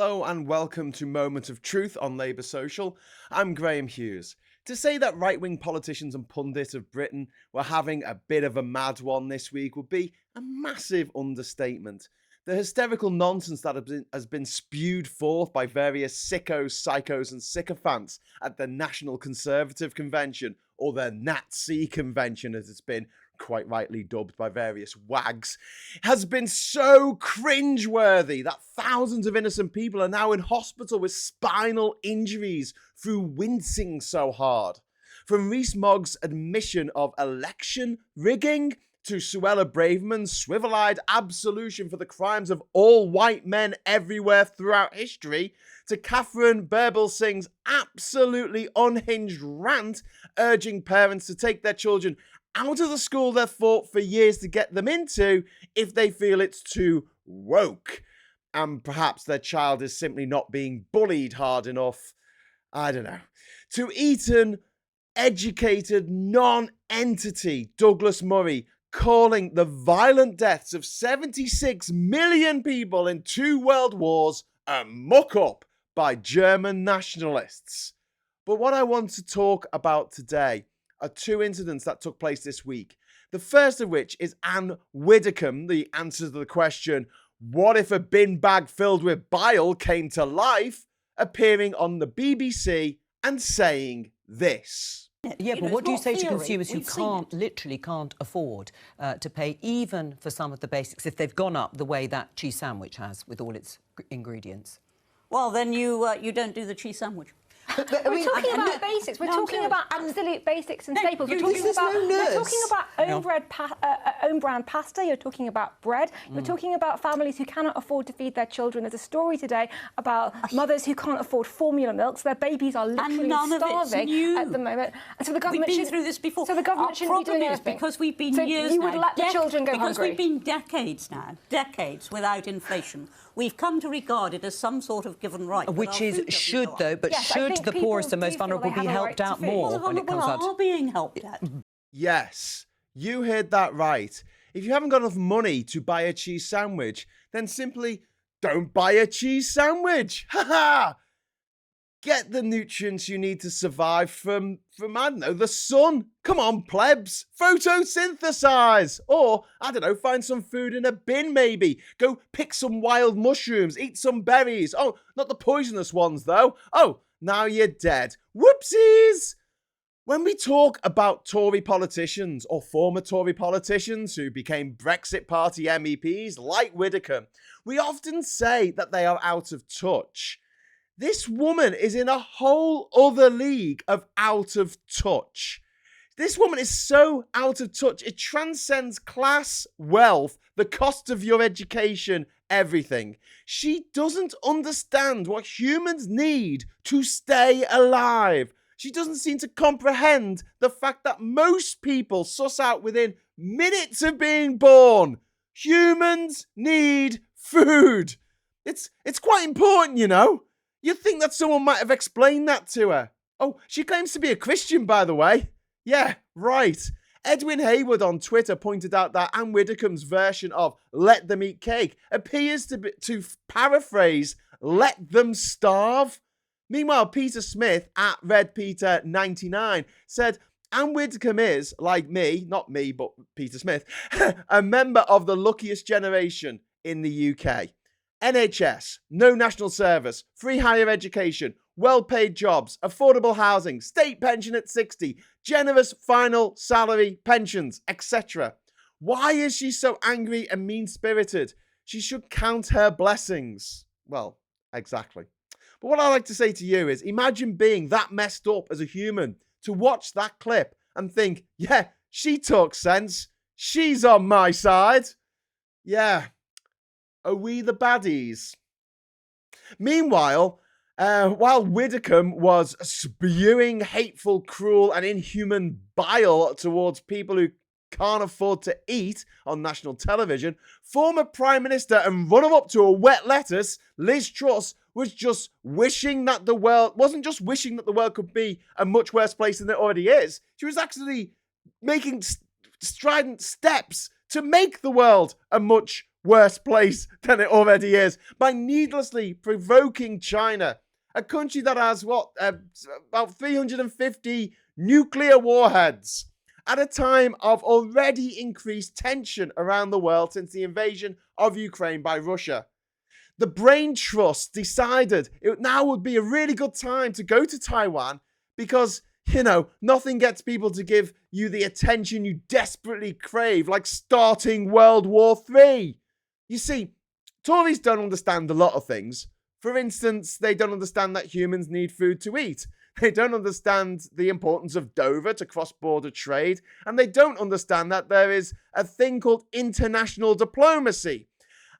Hello and welcome to Moment of Truth on Labour Social. I'm Graham Hughes. To say that right-wing politicians and pundits of Britain were having a bit of a mad one this week would be a massive understatement. The hysterical nonsense that has been spewed forth by various sickos, psychos and sycophants at the National Conservative Convention, or the Nazi Convention as it's been quite rightly dubbed by various wags, has been so cringeworthy that thousands of innocent people are now in hospital with spinal injuries through wincing so hard. From Rees-Mogg's admission of election rigging to Suella Braverman's swivel-eyed absolution for the crimes of all white men everywhere throughout history, to Catherine Birbalsing's absolutely unhinged rant urging parents to take their children out of the school they've fought for years to get them into if they feel it's too woke, and perhaps their child is simply not being bullied hard enough. I don't know. To Eton, educated non-entity Douglas Murray calling the violent deaths of 76 million people in 2 world wars a muck-up by German nationalists. But what I want to talk about today are 2 incidents that took place this week. The first of which is Anne Widdecombe, the answer to the question, what if a bin bag filled with bile came to life, appearing on the BBC and saying this. Yeah, but what do you say to consumers who literally can't afford to pay even for some of the basics if they've gone up the way that cheese sandwich has with all its ingredients? Well, then you don't do the cheese sandwich. We're talking about basics. We're talking about absolute basics and staples. We're talking about own brand pasta. You're talking about bread. You're talking about families who cannot afford to feed their children. There's a story today about mothers who can't afford formula milks. Their babies are literally starving at the moment. And so the government We've been through this before. So the government shouldn't be doing anything. Because we've been so years you would now, let the children go because hungry. We've been decades without inflation. We've come to regard it as some sort of given right. Which is should the poorest and most vulnerable be helped out more when it comes out? Are being helped out. Yes, you heard that right. If you haven't got enough money to buy a cheese sandwich, then simply don't buy a cheese sandwich. Ha ha! Get the nutrients you need to survive from I don't know, the sun. Come on, plebs. Photosynthesize. Or, I don't know, find some food in a bin maybe. Go pick some wild mushrooms. Eat some berries. Oh, not the poisonous ones though. Oh, now you're dead. Whoopsies! When we talk about Tory politicians or former Tory politicians who became Brexit Party MEPs like Widdecombe, we often say that they are out of touch. This woman is in a whole other league of out of touch. This woman is so out of touch, it transcends class, wealth, the cost of your education, everything. She doesn't understand what humans need to stay alive. She doesn't seem to comprehend the fact that most people suss out within minutes of being born. Humans need food. It's quite important, you know. You'd think that someone might have explained that to her. Oh, she claims to be a Christian, by the way. Yeah, right. Edwin Hayward on Twitter pointed out that Anne Widdecombe's version of let them eat cake appears to paraphrase let them starve. Meanwhile, Peter Smith at RedPeter99 said Anne Widdecombe is, like me, not me, but Peter Smith, a member of the luckiest generation in the UK. NHS, no national service, free higher education, well-paid jobs, affordable housing, state pension at 60, generous final salary pensions, etc. Why is she so angry and mean-spirited? She should count her blessings. Well, exactly. But what I like to say to you is, imagine being that messed up as a human to watch that clip and think, yeah, she talks sense. She's on my side. Yeah. Are we the baddies? Meanwhile, while Widdecombe was spewing hateful, cruel and inhuman bile towards people who can't afford to eat on national television, former Prime Minister and runner-up to a wet lettuce, Liz Truss, wasn't just wishing that the world could be a much worse place than it already is. She was actually making strident steps to make the world a much worse place than it already is by needlessly provoking China, a country that has, about 350 nuclear warheads, at a time of already increased tension around the world since the invasion of Ukraine by Russia. The Brain Trust decided it now would be a really good time to go to Taiwan because, nothing gets people to give you the attention you desperately crave, like starting World War III. You see, Tories don't understand a lot of things. For instance, they don't understand that humans need food to eat. They don't understand the importance of Dover to cross-border trade. And they don't understand that there is a thing called international diplomacy.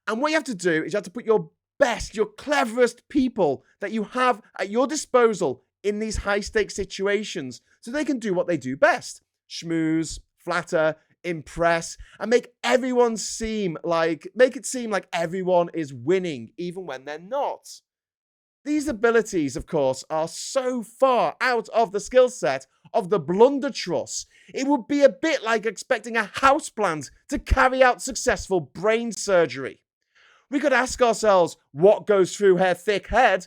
And what you have to do is you have to put your best, your cleverest people that you have at your disposal in these high-stakes situations so they can do what they do best. Schmooze, flatter, impress, and make it seem like everyone is winning, even when they're not. These abilities, of course, are so far out of the skill set of the blunder truss. It would be a bit like expecting a houseplant to carry out successful brain surgery. We could ask ourselves what goes through her thick head,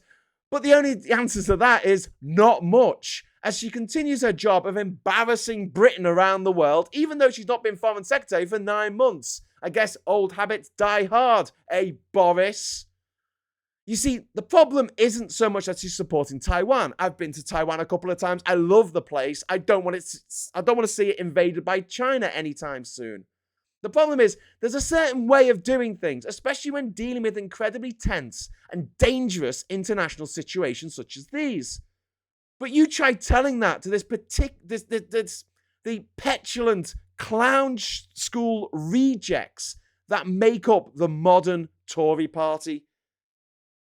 but the only answer to that is not much, as she continues her job of embarrassing Britain around the world, even though she's not been Foreign Secretary for 9 months. I guess old habits die hard, Boris? You see, the problem isn't so much that she's supporting Taiwan. I've been to Taiwan a couple of times. I love the place. I don't want to see it invaded by China anytime soon. The problem is, there's a certain way of doing things, especially when dealing with incredibly tense and dangerous international situations such as these. But you try telling that to the petulant clown school rejects that make up the modern Tory party.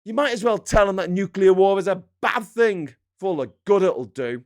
You might as well tell them that nuclear war is a bad thing for all the good it'll do.